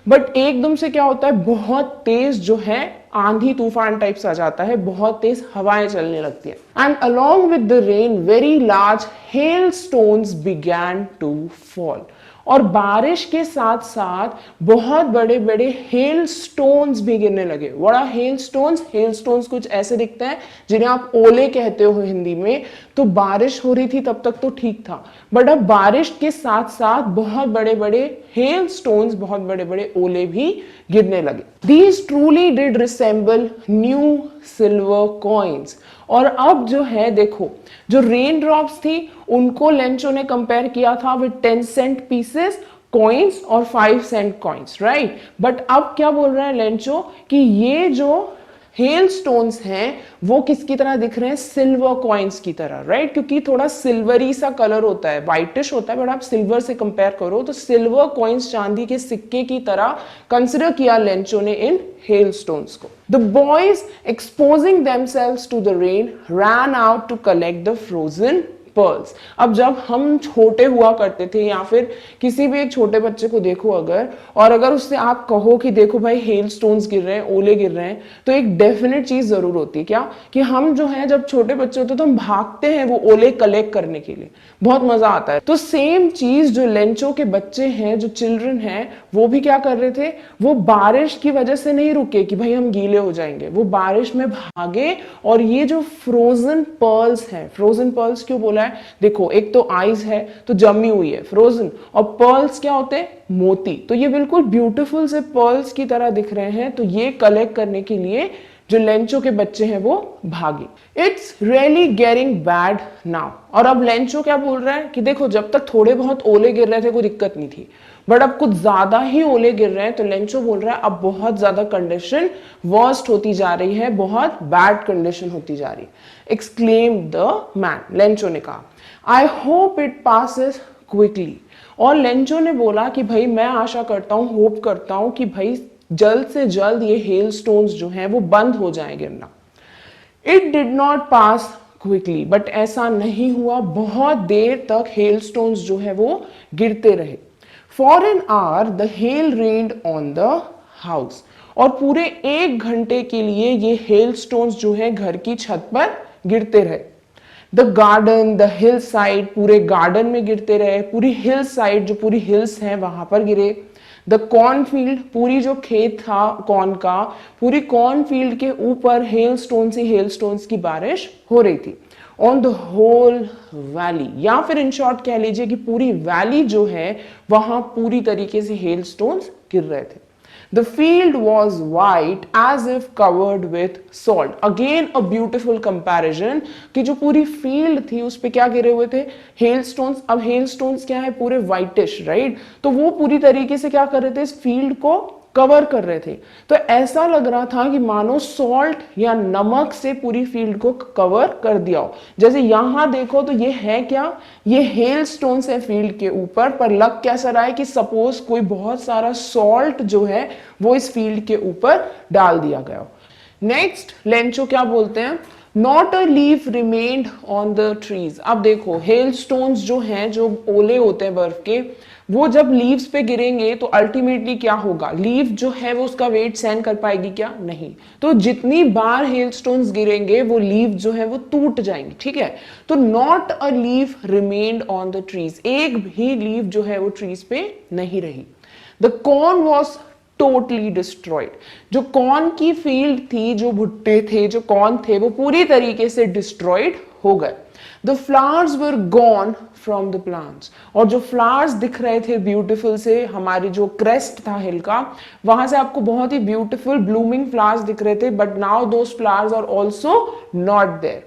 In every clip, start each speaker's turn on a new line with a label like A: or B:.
A: But एकदम से क्या होता है, बहुत तेज जो है आंधी तूफान टाइप्स आ जाता है, बहुत तेज हवाएं चलने लगती है। And along with the rain very large hail stones began to fall, और बारिश के साथ साथ बहुत बड़े बड़े हेल स्टोन्स भी गिरने लगे। बड़ा हेल स्टोन्स कुछ ऐसे दिखते हैं जिन्हें आप ओले कहते हो हिंदी में। तो बारिश हो रही थी तब तक तो ठीक था, बट अब बारिश के साथ साथ बहुत बड़े बड़े हेल स्टोन्स, बहुत बड़े बड़े ओले भी गिरने लगे। These truly did resemble new silver coins. और अब जो है देखो, जो रेन ड्रॉप्स थी उनको लेंचो ने कंपेयर किया था विद 10 सेंट पीसेस कॉइन्स और 5 सेंट कॉइन्स, राइट। बट अब क्या बोल रहा है लेंचो कि ये जो हेल स्टोन्स हैं वो किसकी तरह दिख रहे हैं, सिल्वर कॉइन्स की तरह, राइट। क्योंकि थोड़ा सिल्वरी सा कलर होता है, व्हाइटिश होता है, बट आप सिल्वर से कंपेयर करो तो सिल्वर कॉइन्स चांदी के सिक्के की तरह कंसिडर किया लेंचो ने इन हेल स्टोन्स को। The boys exposing themselves to the rain ran out to collect the frozen pearls. अब जब हम छोटे हुआ करते थे, या फिर किसी भी एक छोटे बच्चे को देखो अगर, और अगर उससे आप कहो कि देखो भाई हेल स्टोन्स गिर रहे हैं, ओले गिर रहे हैं, तो एक डेफिनेट चीज जरूर होती है, क्या कि हम जो है जब छोटे बच्चे होते तो हम भागते हैं वो ओले कलेक्ट करने के लिए, बहुत मजा आता है। तो सेम चीज जो लेंचो के बच्चे हैं, जो चिल्ड्रन हैं, वो भी क्या कर रहे थे, वो बारिश की वजह से नहीं रुके कि भाई हम गीले हो जाएंगे, वो बारिश में भागे और ये जो फ्रोजन पर्ल्स हैं, फ्रोजन पर्ल्स क्यों बोला है, देखो एक तो आइज है तो जमी हुई है फ्रोजन, और पर्ल्स क्या होते हैं, मोती। तो ये बिल्कुल ब्यूटीफुल से पर्ल्स की तरह दिख रहे हैं, तो ये कलेक्ट करने के लिए जो लेंचो के बच्चे हैं वो भागे। It's really getting bad now. और अब लेंचो क्या बोल रहा है कि देखो जब तक थोड़े बहुत ओले गिर रहे थे कोई दिक्कत नहीं थी, बट अब कुछ ज्यादा ही ओले गिर रहे हैं, तो लेंचो बोल रहा है अब बहुत ज्यादा कंडीशन वर्स्ट होती जा रही है, बहुत बैड कंडीशन होती जा रही है। एक्सक्लेम द मैन, लेंचो ने कहा, I hope it passes quickly. और लेंचो ने बोला कि भाई मैं आशा करता हूं, होप करता हूं कि भाई जल्द से जल्द ये हेल स्टोन्स जो हैं वो बंद हो जाए गिरना। It did not pass quickly, but ऐसा नहीं हुआ, बहुत देर तक हेल स्टोन्स जो है वो गिरते रहे। For an hour the hell rained on the house, और पूरे 1 घंटे के लिए ये हेल स्टोन्स जो है घर की छत पर गिरते रहे। The garden, the hill side, पूरे गार्डन में गिरते रहे, पूरी हिल साइड, जो पूरी हिल्स हैं वहां पर गिरे। द कॉर्न फील्ड, पूरी जो खेत था कॉर्न का, पूरी कॉर्न फील्ड के ऊपर हेल स्टोन्स की बारिश हो रही थी। ऑन द होल वैली, या फिर इन शॉर्ट कह लीजिए कि पूरी वैली जो है वहां पूरी तरीके से हेल स्टोन्स गिर रहे थे। The field was white as if covered with salt. Again a beautiful comparison कि जो पूरी फील्ड थी उस पे क्या गिरे हुए थे, हेल स्टोन्स। अब हेल स्टोन्स क्या है, पूरे व्हाइटिश, राइट। तो वो पूरी तरीके से क्या कर रहे थे, इस फील्ड को कवर कर रहे थे। तो ऐसा लग रहा था कि मानो सॉल्ट या नमक से पूरी फील्ड को कवर कर दिया हो। जैसे यहां देखो तो ये है क्या, ये हेल स्टोन्स है फील्ड के ऊपर, पर लग कैसा रहा है कि सपोज कोई बहुत सारा सॉल्ट जो है वो इस फील्ड के ऊपर डाल दिया गया हो। नेक्स्ट लेंचो क्या बोलते हैं, not a leaf remained on the trees. अब देखो हेल स्टोन्स जो हैं, जो ओले होते हैं बर्फ के, वो जब लीव्स पे गिरेंगे तो अल्टीमेटली क्या होगा, लीफ जो है वो उसका वेट सहन कर पाएगी क्या, नहीं। तो जितनी बार हेल स्टोन्स गिरेंगे वो लीफ जो है वो टूट जाएंगी, ठीक है। तो not a leaf remained on the trees, एक भी लीफ जो है वो ट्रीज पे नहीं रही। The corn was totally destroyed, जो कॉर्न की फील्ड थी, जो भुट्टे थे, जो कॉर्न थे, वो पूरी तरीके से डिस्ट्रॉयड हो गए। The flowers were gone from the plants, और जो फ्लावर्स दिख रहे थे ब्यूटीफुल से, हमारी जो क्रेस्ट था हिल का, वहां से आपको बहुत ही ब्यूटीफुल ब्लूमिंग फ्लावर्स दिख रहे थे, but now those flowers are also not there.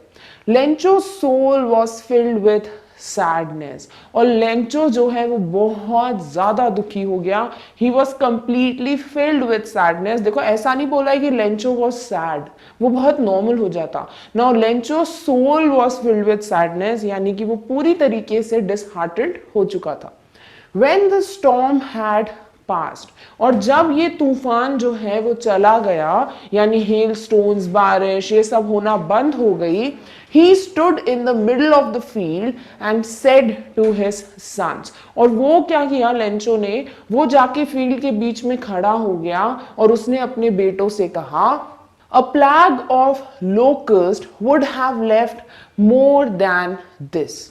A: Lencho soul was filled with sadness, और लेंचो जो है वो बहुत ज्यादा दुखी हो गया। He was completely filled with sadness. देखो ऐसा नहीं बोला है कि लेंचो वॉज सैड, वो बहुत नॉर्मल हो जाता। Now Lencho soul was filled with sadness, यानी कि वो पूरी तरीके से डिसहार्टेड हो चुका था। When the storm had passed. और जब ये तूफान जो है वो चला गया, यानी हेल स्टोन्स, बारिश, ये सब होना बंद हो गई, he stood in the middle of the field and said to his sons. और वो क्या किया लेंचो ने, वो जाके फील्ड के बीच में खड़ा हो गया और उसने अपने बेटों से कहा, a plague of locust would have left more than this.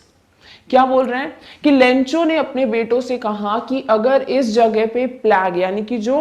A: क्या बोल रहे हैं कि लेंचो ने अपने बेटों से कहा कि अगर इस जगह पे प्लैग यानी कि जो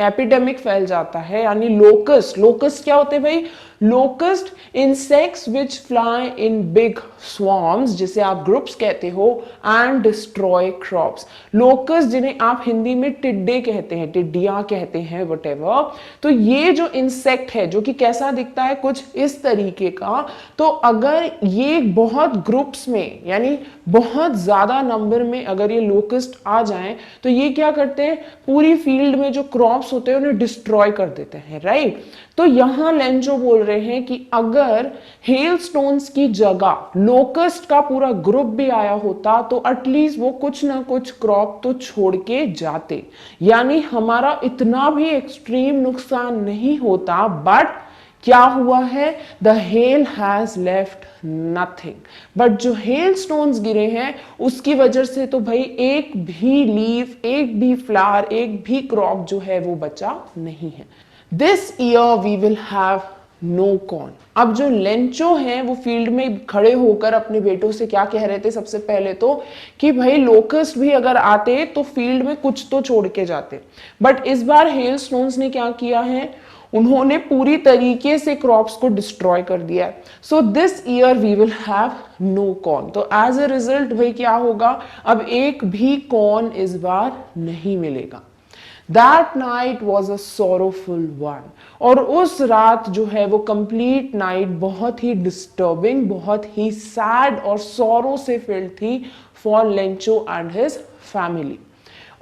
A: एपिडेमिक फैल जाता है, यानी लोकस्ट, लोकस्ट क्या होते हैं भाई, locust insects which fly in big swarms, जिसे आप ग्रुप्स कहते हो, एंड डिस्ट्रॉय क्रॉप्स। लोकस्ट जिन्हें आप हिंदी में टिड्डे कहते हैं, टिड्डियां कहते हैं, व्हाटएवर। तो ये जो इंसेक्ट है जो कि कैसा दिखता है, कुछ इस तरीके का, तो अगर ये बहुत ग्रुप्स में यानी बहुत ज्यादा नंबर में अगर ये लोकस्ट आ जाएं तो ये क्या करते हैं, पूरी फील्ड में जो क्रॉप्स होते हैं उन्हें डिस्ट्रॉय कर देते हैं, राइट। तो यहां लेंचो बोल रहे हैं कि अगर हेल स्टोन्स की जगह लोकस्ट का पूरा ग्रुप भी आया होता तो एटलीस्ट वो कुछ ना कुछ क्रॉप तो छोड़ के जाते, यानी हमारा इतना भी एक्सट्रीम नुकसान नहीं होता। बट क्या हुआ है, the hell has left nothing. But जो हेल स्टोन्स गिरे हैं उसकी वजह से तो भाई एक भी लीफ, एक भी फ्लावर, एक भी क्रॉप जो है वो बचा नहीं है। This year we will have no corn. अब जो लेंचो हैं वो फील्ड में खड़े होकर अपने बेटों से क्या कह रहे थे, सबसे पहले तो कि भाई लोकस्ट भी अगर आते तो फील्ड में कुछ तो छोड़ के जाते। बट इस बार हेल स्टोन्स ने क्या किया है, उन्होंने पूरी तरीके से क्रॉप्स को डिस्ट्रॉय कर दिया है। So this year we will have no corn. तो एज अ रिजल्ट भाई क्या होगा, अब एक भी कॉर्न इस बार नहीं मिलेगा। That night was a sorrowful one. और उस रात जो है वो कंप्लीट नाइट बहुत ही डिस्टर्बिंग, बहुत ही सैड और सॉरो से फिल्ड थी for Lencho and his family.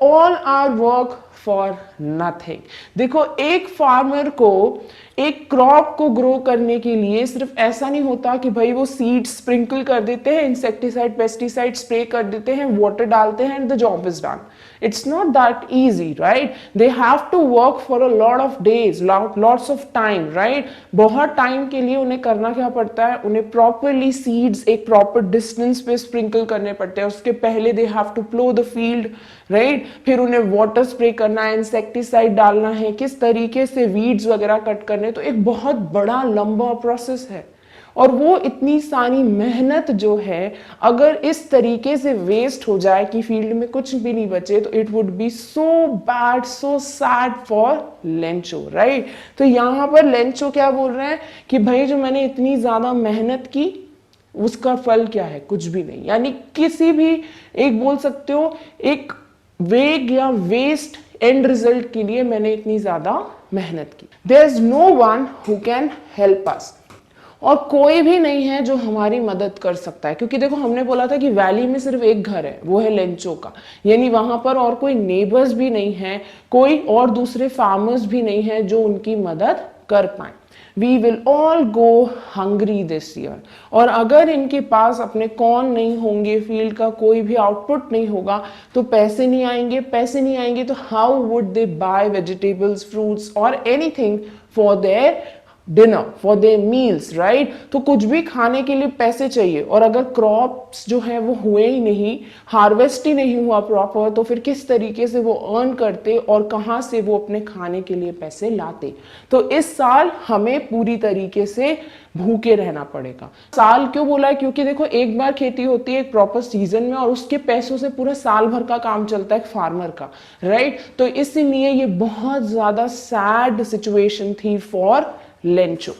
A: All our work for nothing. देखो, एक फार्मर को एक क्रॉप को ग्रो करने के लिए सिर्फ ऐसा नहीं होता कि भाई वो सीड स्प्रिंकल कर देते हैं, इंसेक्टिसाइड पेस्टिसाइड स्प्रे कर देते हैं, वाटर डालते हैं and the job is done. It's not that easy, right? They have to work for a lot of days, lots of time, right? बहुत टाइम के लिए उन्हें करना क्या पड़ता है, उन्हें प्रॉपरली सीड्स एक प्रॉपर डिस्टेंस पे स्प्रिंकल करने पड़ते हैं। उसके पहले they have to plough the field, right? फिर उन्हें वाटर स्प्रे करना है, इंसेक्टिसाइड डालना है, किस तरीके से वीड्स वगैरह कट करने, तो एक बहुत बड़ा लंबा प्रोसेस है। और वो इतनी सारी मेहनत जो है अगर इस तरीके से वेस्ट हो जाए कि फील्ड में कुछ भी नहीं बचे, तो it would be so bad, so sad for Lencho, right? तो यहाँ पर लेंचो क्या बोल रहे हैं कि भाई जो मैंने इतनी ज्यादा मेहनत की उसका फल क्या है, कुछ भी नहीं। यानी किसी भी एक बोल सकते हो एक वेग या वेस्ट एंड रिजल्ट के लिए मैंने इतनी ज्यादा मेहनत की। There is no one who can help us. और कोई भी नहीं है जो हमारी मदद कर सकता है, क्योंकि देखो हमने बोला था कि वैली में सिर्फ एक घर है, वो है लेंचो का, यानी वहां पर और कोई नेबर्स भी नहीं है, कोई और दूसरे फार्मर्स भी नहीं है जो उनकी मदद कर पाए। We will all go hungry this year. और अगर इनके पास अपने कॉर्न नहीं होंगे, फील्ड का कोई भी आउटपुट नहीं होगा, तो पैसे नहीं आएंगे, पैसे नहीं आएंगे तो how would they buy vegetables, fruits और anything for their dinner, for their meals, right? तो कुछ भी खाने के लिए पैसे चाहिए, और अगर क्रॉप्स जो है वो हुए ही नहीं, हार्वेस्ट ही नहीं हुआ प्रॉपर, तो फिर किस तरीके से वो अर्न करते और कहाँ से वो अपने खाने के लिए पैसे लाते? तो इस साल हमें पूरी तरीके से भूखे रहना पड़ेगा। साल क्यों बोला है? क्योंकि देखो एक बार खेती होती है एक प्रॉपर सीजन में, और उसके पैसों से पूरा साल भर का काम चलता है फार्मर का, राइट? तो इसीलिए ये बहुत ज्यादा सैड सिचुएशन थी फॉर लेंचो।